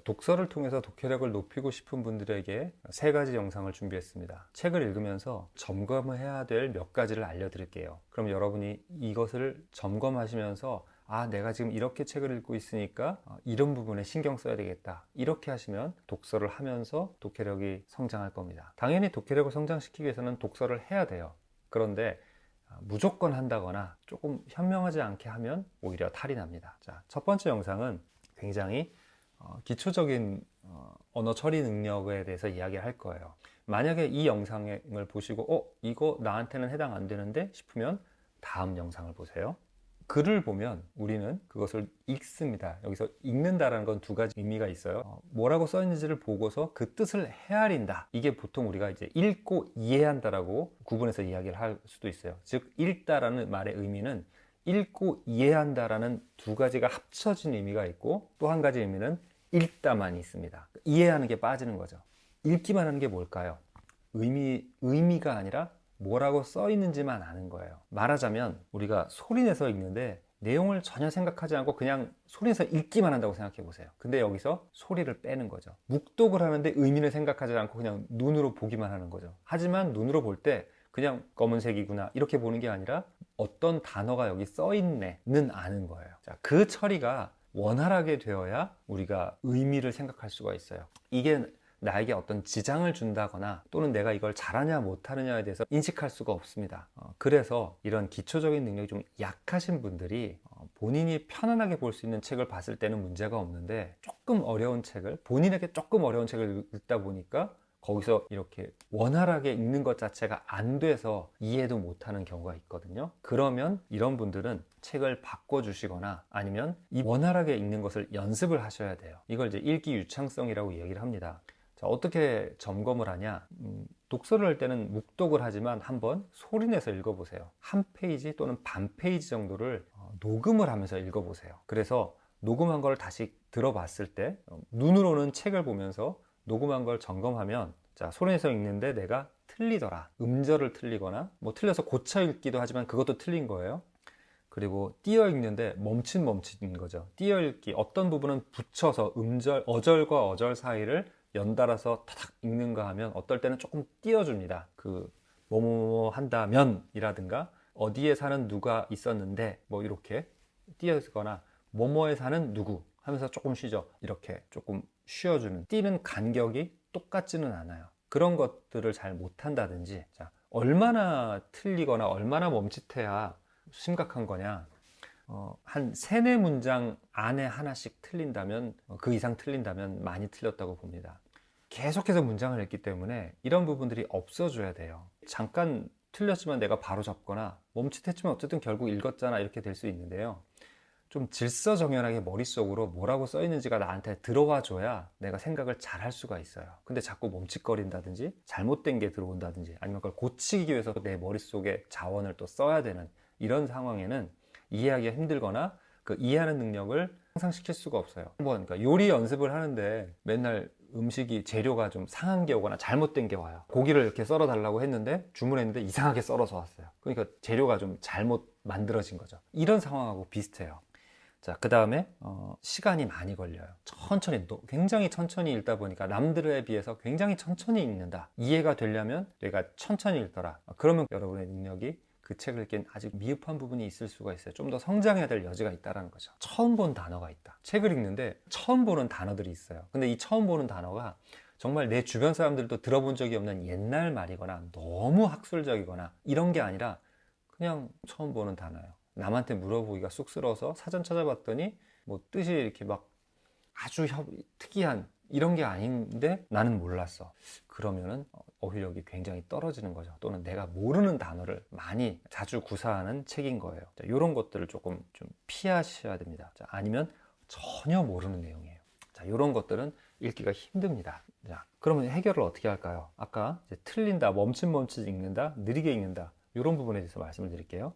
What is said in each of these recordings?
독서를 통해서 독해력을 높이고 싶은 분들에게 세 가지 영상을 준비했습니다. 책을 읽으면서 점검해야 될 몇 가지를 알려드릴게요. 그럼 여러분이 이것을 점검하시면서 내가 지금 이렇게 책을 읽고 있으니까 이런 부분에 신경 써야 되겠다. 이렇게 하시면 독서를 하면서 독해력이 성장할 겁니다. 당연히 독해력을 성장시키기 위해서는 독서를 해야 돼요. 그런데 무조건 한다거나 조금 현명하지 않게 하면 오히려 탈이 납니다. 자, 첫 번째 영상은 굉장히 기초적인 언어 처리 능력에 대해서 이야기를 할 거예요. 만약에 이 영상을 보시고 이거 나한테는 해당 안 되는데 싶으면 다음 영상을 보세요. 글을 보면 우리는 그것을 읽습니다. 여기서 읽는다라는 건 두 가지 의미가 있어요. 뭐라고 써 있는지를 보고서 그 뜻을 헤아린다. 이게 보통 우리가 이제 읽고 이해한다라고 구분해서 이야기를 할 수도 있어요. 즉 읽다라는 말의 의미는 읽고 이해한다라는 두 가지가 합쳐진 의미가 있고, 또 한 가지 의미는 읽다만이 있습니다. 이해하는 게 빠지는 거죠. 읽기만 하는 게 뭘까요? 의미가 아니라 뭐라고 써 있는지만 아는 거예요. 말하자면 우리가 소리내서 읽는데 내용을 전혀 생각하지 않고 그냥 소리내서 읽기만 한다고 생각해 보세요. 근데 여기서 소리를 빼는 거죠. 묵독을 하는데 의미를 생각하지 않고 그냥 눈으로 보기만 하는 거죠. 하지만 눈으로 볼 때 그냥 검은색이구나 이렇게 보는 게 아니라 어떤 단어가 여기 써 있네는 아는 거예요. 자, 그 처리가 원활하게 되어야 우리가 의미를 생각할 수가 있어요. 이게 나에게 어떤 지장을 준다거나 또는 내가 이걸 잘하냐 못하느냐에 대해서 인식할 수가 없습니다. 그래서 이런 기초적인 능력이 좀 약하신 분들이 본인이 편안하게 볼 수 있는 책을 봤을 때는 문제가 없는데, 조금 어려운 책을, 본인에게 조금 어려운 책을 읽다 보니까 거기서 이렇게 원활하게 읽는 것 자체가 안 돼서 이해도 못하는 경우가 있거든요. 그러면 이런 분들은 책을 바꿔주시거나 아니면 이 원활하게 읽는 것을 연습을 하셔야 돼요. 이걸 이제 읽기 유창성이라고 얘기를 합니다. 자, 어떻게 점검을 하냐? 독서를 할 때는 묵독을 하지만 한번 소리내서 읽어보세요. 한 페이지 또는 반 페이지 정도를 녹음을 하면서 읽어보세요. 그래서 녹음한 걸 다시 들어봤을 때 눈으로는 책을 보면서 녹음한 걸 점검하면, 자, 소리내서 읽는데 내가 틀리더라. 음절을 틀리거나 뭐 틀려서 고쳐 읽기도 하지만 그것도 틀린 거예요. 그리고 띄어 읽는데 멈칫멈칫인 거죠. 띄어 읽기, 어떤 부분은 붙여서 어절과 어절 사이를 연달아서 타닥 읽는가 하면 어떨 때는 조금 띄워줍니다. 그 뭐뭐 한다면 이라든가 어디에 사는 누가 있었는데 뭐 이렇게 띄어쓰거나 뭐뭐에 사는 누구 하면서 조금 쉬죠. 이렇게 조금 쉬어주는, 띄는 간격이 똑같지는 않아요. 그런 것들을 잘 못한다든지, 자, 얼마나 틀리거나 얼마나 멈칫해야 심각한 거냐, 한 3-4문장 안에 하나씩 틀린다면, 그 이상 틀린다면 많이 틀렸다고 봅니다. 계속해서 문장을 읽기 때문에 이런 부분들이 없어져야 돼요. 잠깐 틀렸지만 내가 바로 잡거나 멈칫했지만 어쨌든 결국 읽었잖아 이렇게 될 수 있는데요. 좀 질서정연하게 머릿속으로 뭐라고 써 있는지가 나한테 들어와 줘야 내가 생각을 잘 할 수가 있어요. 근데 자꾸 멈칫거린다든지 잘못된 게 들어온다든지 아니면 그걸 고치기 위해서 내 머릿속에 자원을 또 써야 되는 이런 상황에는 이해하기가 힘들거나 그 이해하는 능력을 향상시킬 수가 없어요. 그러니까 요리 연습을 하는데 맨날 음식이 재료가 좀 상한 게 오거나 잘못된 게 와요. 고기를 이렇게 썰어 달라고 했는데 주문했는데 이상하게 썰어서 왔어요. 그러니까 재료가 좀 잘못 만들어진 거죠. 이런 상황하고 비슷해요. 자, 그 다음에 시간이 많이 걸려요. 천천히, 굉장히 천천히 읽다 보니까 남들에 비해서 굉장히 천천히 읽는다. 이해가 되려면 내가 천천히 읽더라. 그러면 여러분의 능력이 그 책을 읽기엔 아직 미흡한 부분이 있을 수가 있어요. 좀 더 성장해야 될 여지가 있다는 거죠. 처음 본 단어가 있다. 책을 읽는데 처음 보는 단어들이 있어요. 근데 이 처음 보는 단어가 정말 내 주변 사람들도 들어본 적이 없는 옛날 말이거나 너무 학술적이거나 이런 게 아니라 그냥 처음 보는 단어예요. 남한테 물어보기가 쑥스러워서 사전 찾아봤더니 뭐 뜻이 이렇게 막 아주 특이한 이런 게 아닌데 나는 몰랐어. 그러면은 어휘력이 굉장히 떨어지는 거죠. 또는 내가 모르는 단어를 많이 자주 구사하는 책인 거예요. 자, 이런 것들을 조금 좀 피하셔야 됩니다. 자, 아니면 전혀 모르는 내용이에요. 자, 이런 것들은 읽기가 힘듭니다. 자, 그러면 해결을 어떻게 할까요? 아까 이제 틀린다, 멈칫멈칫 읽는다, 느리게 읽는다 이런 부분에 대해서 말씀을 드릴게요.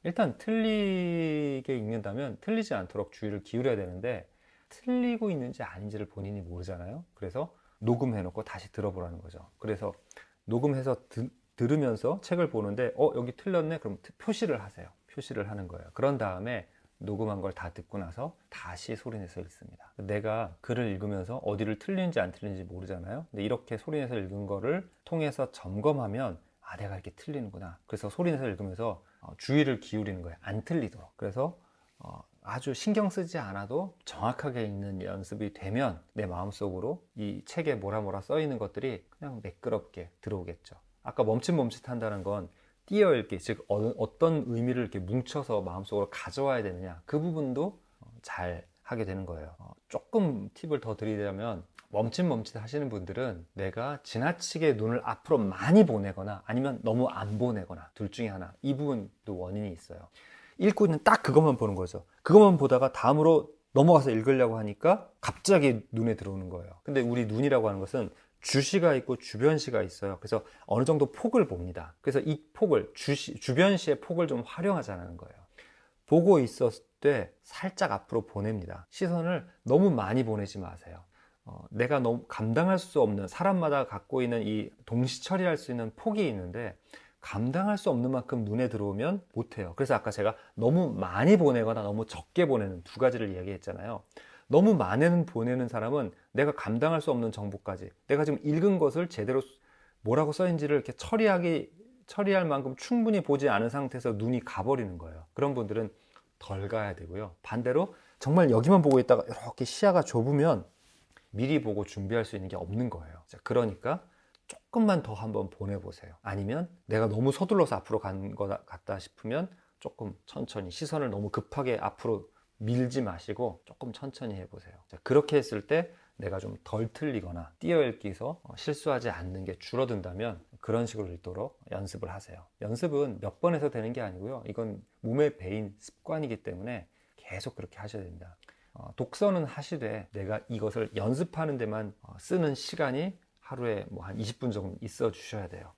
일단 틀리게 읽는다면 틀리지 않도록 주의를 기울여야 되는데 틀리고 있는지 아닌지를 본인이 모르잖아요. 그래서 녹음해 놓고 다시 들어보라는 거죠. 그래서 녹음해서 들으면서 책을 보는데 여기 틀렸네? 그럼 표시를 하세요. 표시를 하는 거예요. 그런 다음에 녹음한 걸 다 듣고 나서 다시 소리내서 읽습니다. 내가 글을 읽으면서 어디를 틀리는지 안 틀리는지 모르잖아요. 근데 이렇게 소리내서 읽은 거를 통해서 점검하면 아, 내가 이렇게 틀리는구나. 그래서 소리내서 읽으면서 주의를 기울이는 거예요. 안 틀리도록. 그래서 아주 신경 쓰지 않아도 정확하게 읽는 연습이 되면 내 마음속으로 이 책에 뭐라 써 있는 것들이 그냥 매끄럽게 들어오겠죠. 아까 멈칫멈칫한다는 건 띄어 읽기, 즉 어떤 의미를 이렇게 뭉쳐서 마음속으로 가져와야 되느냐, 그 부분도 잘 하게 되는 거예요. 조금 팁을 더 드리자면 멈칫멈칫 하시는 분들은 내가 지나치게 눈을 앞으로 많이 보내거나 아니면 너무 안 보내거나 둘 중에 하나, 이 부분도 원인이 있어요. 읽고 있는 딱 그것만 보는 거죠. 그것만 보다가 다음으로 넘어가서 읽으려고 하니까 갑자기 눈에 들어오는 거예요. 근데 우리 눈이라고 하는 것은 주시가 있고 주변시가 있어요. 그래서 어느 정도 폭을 봅니다. 그래서 이 폭을, 주변시의 폭을 좀 활용하자는 거예요. 보고 있었을 때 살짝 앞으로 보냅니다. 시선을 너무 많이 보내지 마세요. 내가 너무 감당할 수 없는, 사람마다 갖고 있는 이 동시 처리할 수 있는 폭이 있는데 감당할 수 없는 만큼 눈에 들어오면 못해요. 그래서 아까 제가 너무 많이 보내거나 너무 적게 보내는 두 가지를 이야기했잖아요. 너무 많이 보내는 사람은 내가 감당할 수 없는 정보까지, 내가 지금 읽은 것을 제대로 뭐라고 써있는지를 이렇게 처리할 만큼 충분히 보지 않은 상태에서 눈이 가버리는 거예요. 그런 분들은 덜 가야 되고요. 반대로 정말 여기만 보고 있다가 이렇게 시야가 좁으면 미리 보고 준비할 수 있는 게 없는 거예요. 그러니까 조금만 더 한번 보내보세요. 아니면 내가 너무 서둘러서 앞으로 간 것 같다 싶으면 조금 천천히, 시선을 너무 급하게 앞으로 밀지 마시고 조금 천천히 해보세요. 그렇게 했을 때 내가 좀 덜 틀리거나 띄어읽기에서 실수하지 않는 게 줄어든다면 그런 식으로 읽도록 연습을 하세요. 연습은 몇 번 해서 되는 게 아니고요. 이건 몸에 배인 습관이기 때문에 계속 그렇게 하셔야 됩니다. 독서는 하시되 내가 이것을 연습하는 데만 쓰는 시간이 하루에 뭐 한 20분 정도 있어 주셔야 돼요.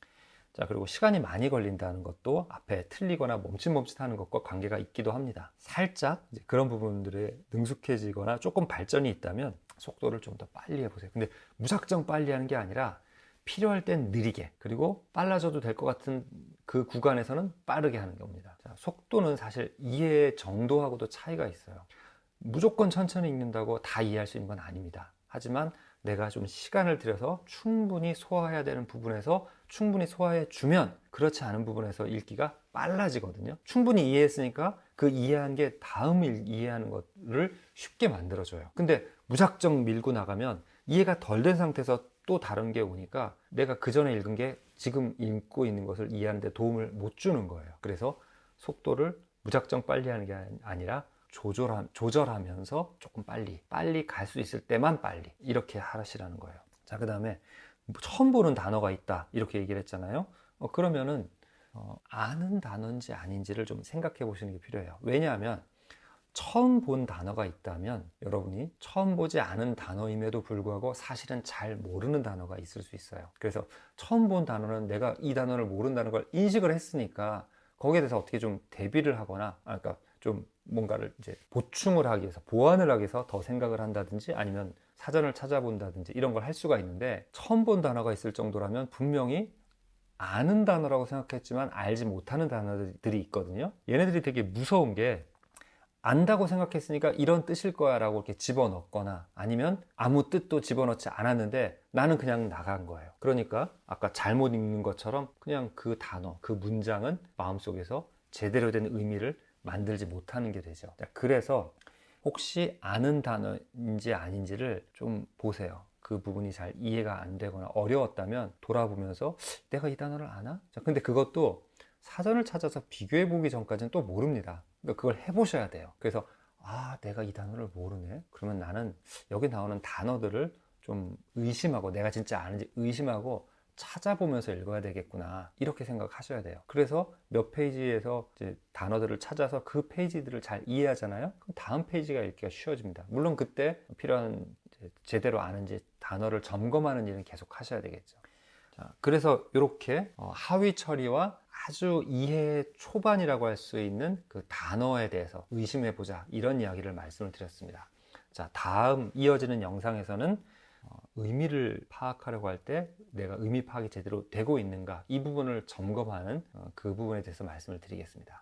자, 그리고 시간이 많이 걸린다는 것도 앞에 틀리거나 멈칫멈칫하는 것과 관계가 있기도 합니다. 살짝 이제 그런 부분들에 능숙해지거나 조금 발전이 있다면 속도를 좀 더 빨리 해보세요. 근데 무작정 빨리 하는 게 아니라 필요할 땐 느리게, 그리고 빨라져도 될 것 같은 그 구간에서는 빠르게 하는 겁니다. 자, 속도는 사실 이해 정도하고도 차이가 있어요. 무조건 천천히 읽는다고 다 이해할 수 있는 건 아닙니다. 하지만 내가 좀 시간을 들여서 충분히 소화해야 되는 부분에서 충분히 소화해 주면 그렇지 않은 부분에서 읽기가 빨라지거든요. 충분히 이해했으니까 그 이해한 게 다음 이해하는 것을 쉽게 만들어줘요. 근데 무작정 밀고 나가면 이해가 덜 된 상태에서 또 다른 게 오니까 내가 그 전에 읽은 게 지금 읽고 있는 것을 이해하는 데 도움을 못 주는 거예요. 그래서 속도를 무작정 빨리 하는 게 아니라 조절하면서 조금 빨리 갈 수 있을 때만 빨리, 이렇게 하시라는 거예요. 자, 그 다음에 처음 보는 단어가 있다 이렇게 얘기를 했잖아요. 그러면은 아는 단어인지 아닌지를 좀 생각해 보시는 게 필요해요. 왜냐하면 처음 본 단어가 있다면 여러분이 처음 보지 않은 단어임에도 불구하고 사실은 잘 모르는 단어가 있을 수 있어요. 그래서 처음 본 단어는 내가 이 단어를 모른다는 걸 인식을 했으니까 거기에 대해서 어떻게 좀 대비를 하거나, 그러니까 좀 뭔가를 이제 보충을 하기 위해서, 보완을 하기 위해서 더 생각을 한다든지 아니면 사전을 찾아본다든지 이런 걸 할 수가 있는데, 처음 본 단어가 있을 정도라면 분명히 아는 단어라고 생각했지만 알지 못하는 단어들이 있거든요. 얘네들이 되게 무서운 게, 안다고 생각했으니까 이런 뜻일 거야 라고 이렇게 집어넣거나 아니면 아무 뜻도 집어넣지 않았는데 나는 그냥 나간 거예요. 그러니까 아까 잘못 읽는 것처럼 그냥 그 단어, 그 문장은 마음속에서 제대로 된 의미를 만들지 못하는 게 되죠. 그래서 혹시 아는 단어인지 아닌지를 좀 보세요. 그 부분이 잘 이해가 안 되거나 어려웠다면 돌아보면서 내가 이 단어를 아나? 자, 근데 그것도 사전을 찾아서 비교해 보기 전까지는 또 모릅니다. 그러니까 그걸 해보셔야 돼요. 그래서 내가 이 단어를 모르네? 그러면 나는 여기 나오는 단어들을 좀 의심하고, 내가 진짜 아는지 의심하고 찾아보면서 읽어야 되겠구나, 이렇게 생각하셔야 돼요. 그래서 몇 페이지에서 이제 단어들을 찾아서 그 페이지들을 잘 이해하잖아요. 그럼 다음 페이지가 읽기가 쉬워집니다. 물론 그때 필요한 제대로 아는지 단어를 점검하는 일은 계속 하셔야 되겠죠. 자, 그래서 이렇게 하위 처리와 아주 이해 초반이라고 할 수 있는 그 단어에 대해서 의심해보자, 이런 이야기를 말씀을 드렸습니다. 자, 다음 이어지는 영상에서는 의미를 파악하려고 할 때 내가 의미 파악이 제대로 되고 있는가, 이 부분을 점검하는 그 부분에 대해서 말씀을 드리겠습니다.